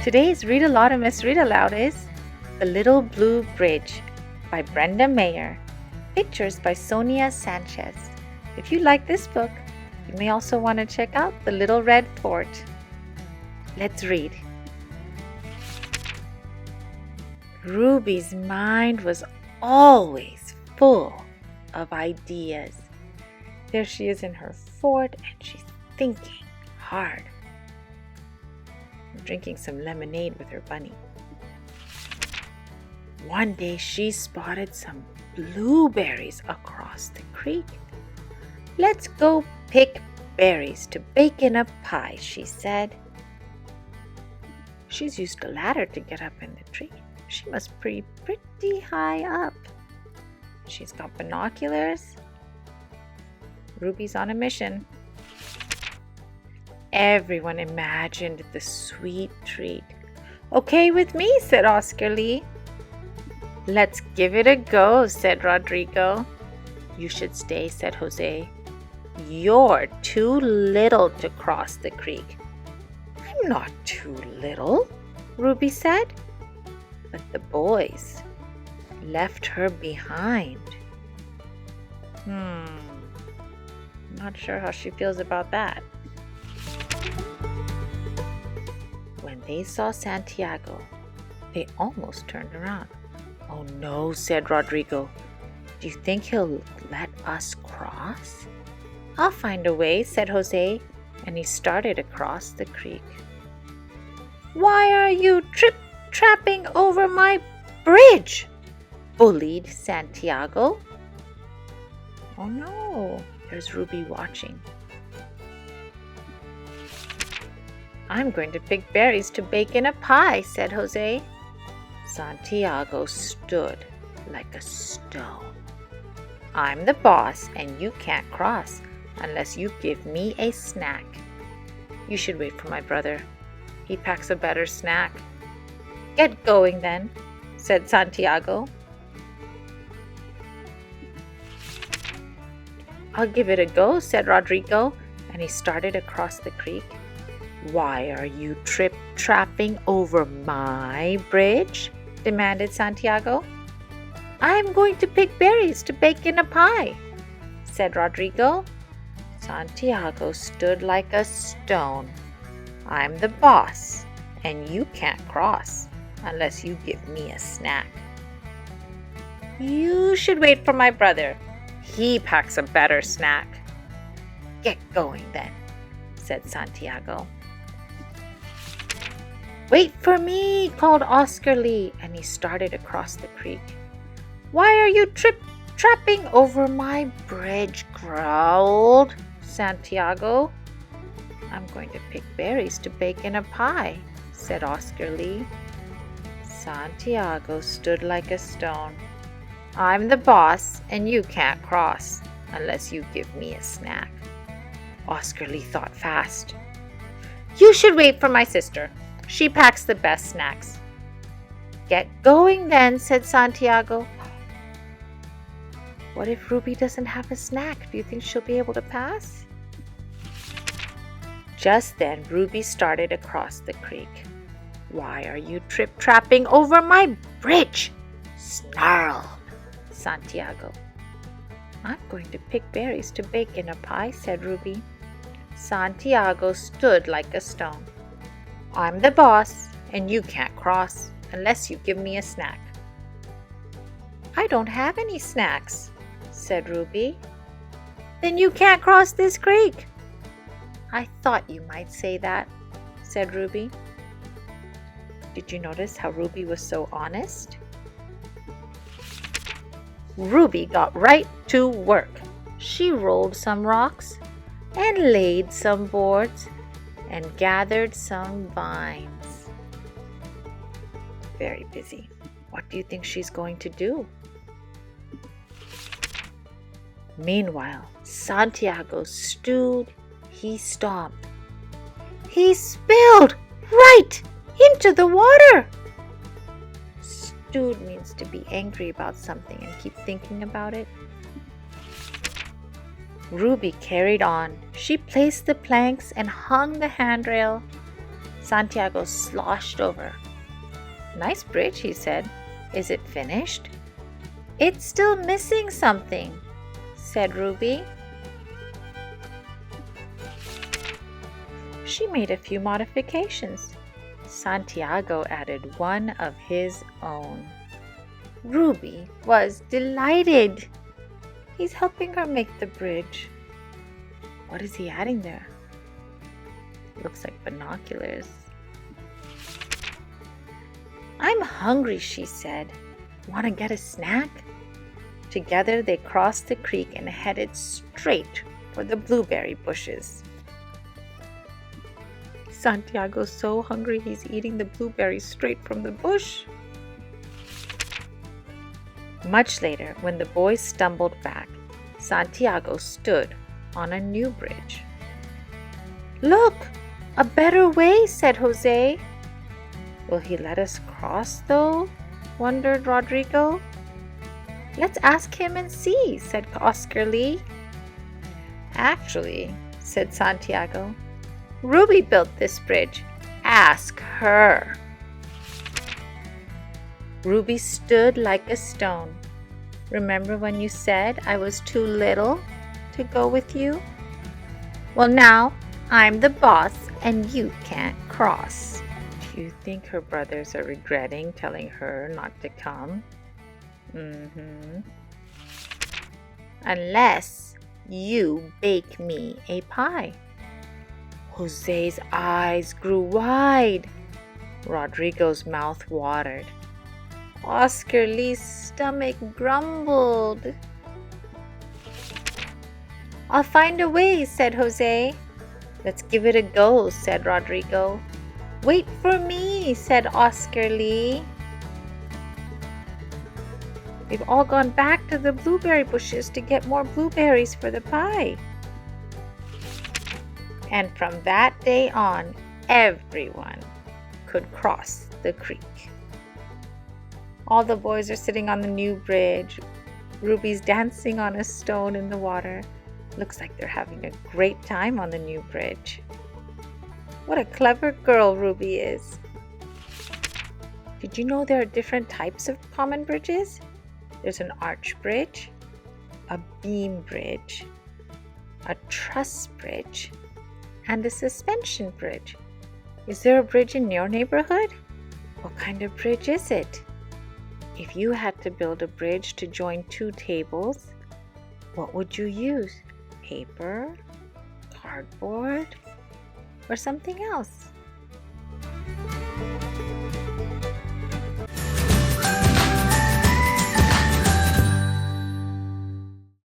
Today's Readalotamus Read Aloud is The Little Blue Bridge by Brenda Maier. Pictures by Sonia Sanchez. If you like this book, you may also want to check out The Little Red Fort. Let's read. Ruby's mind was always full of ideas. There she is in her fort and she's thinking hard. Drinking some lemonade with her bunny. One day she spotted some blueberries across the creek. "Let's go pick berries to bake in a pie," she said. She's used a ladder to get up in the tree. She must be pretty high up. She's got binoculars. Ruby's on a mission. Everyone imagined the sweet treat. "Okay with me," said Oscar Lee. "Let's give it a go," said Rodrigo. "You should stay," said Jose. "You're too little to cross the creek." "I'm not too little," Ruby said. But the boys left her behind. Not sure how she feels about that. When they saw Santiago, they almost turned around. "Oh no," said Rodrigo. "Do you think he'll let us cross?" "I'll find a way," said Jose, and he started across the creek. "Why are you trip-trapping over my bridge?" bullied Santiago. Oh no, there's Ruby watching. "I'm going to pick berries to bake in a pie," said Jose. Santiago stood like a stone. "I'm the boss and you can't cross unless you give me a snack." "You should wait for my brother. He packs a better snack." "Get going then," said Santiago. "I'll give it a go," said Rodrigo, and he started across the creek. "Why are you trip-trapping over my bridge?" demanded Santiago. "I'm going to pick berries to bake in a pie," said Rodrigo. Santiago stood like a stone. "I'm the boss, and you can't cross unless you give me a snack." "You should wait for my brother. He packs a better snack." "Get going then," said Santiago. "Wait for me," called Oscar Lee, and he started across the creek. "Why are you trip-trapping over my bridge?" growled Santiago. "I'm going to pick berries to bake in a pie," said Oscar Lee. Santiago stood like a stone. "I'm the boss, and you can't cross unless you give me a snack." Oscar Lee thought fast. "You should wait for my sister. She packs the best snacks." "Get going then," said Santiago. What if Ruby doesn't have a snack? Do you think she'll be able to pass? Just then, Ruby started across the creek. "Why are you trip-trapping over my bridge?" snarled Santiago. "I'm going to pick berries to bake in a pie," said Ruby. Santiago stood like a stone. "I'm the boss, and you can't cross unless you give me a snack." "I don't have any snacks," said Ruby. "Then you can't cross this creek." "I thought you might say that," said Ruby. Did you notice how Ruby was so honest? Ruby got right to work. She rolled some rocks and laid some boards and gathered some vines. Very busy. What do you think she's going to do? Meanwhile, Santiago Stewed. He stomped. He spilled right into the water. Stewed means to be angry about something and keep thinking about it. Ruby carried on. She placed the planks and hung the handrail. Santiago sloshed over. "Nice bridge," he said. "Is it finished?" "It's still missing something," said Ruby. She made a few modifications. Santiago added one of his own. Ruby was delighted. He's helping her make the bridge. What is he adding there? Looks like binoculars. "I'm hungry," she said. "Want to get a snack?" Together they crossed the creek and headed straight for the blueberry bushes. Santiago's so hungry he's eating the blueberries straight from the bush. Much later, when the boys stumbled back, Santiago stood on a new bridge. "Look, a better way," said Jose. "Will he let us cross, though?" wondered Rodrigo. "Let's ask him and see," said Oscar Lee. "Actually," said Santiago, "Ruby built this bridge. Ask her." Ruby stood like a stone. "Remember when you said I was too little to go with you? Well, now I'm the boss and you can't cross." Do you think her brothers are regretting telling her not to come? Unless you bake me a pie. Jose's eyes grew wide. Rodrigo's mouth watered. Oscar Lee's stomach grumbled. "I'll find a way," said Jose. "Let's give it a go," said Rodrigo. "Wait for me," said Oscar Lee. They've all gone back to the blueberry bushes to get more blueberries for the pie. And from that day on, everyone could cross the creek. All the boys are sitting on the new bridge. Ruby's dancing on a stone in the water. Looks like they're having a great time on the new bridge. What a clever girl Ruby is. Did you know there are different types of common bridges? There's an arch bridge, a beam bridge, a truss bridge, and a suspension bridge. Is there a bridge in your neighborhood? What kind of bridge is it? If you had to build a bridge to join two tables, what would you use? Paper, cardboard, or something else?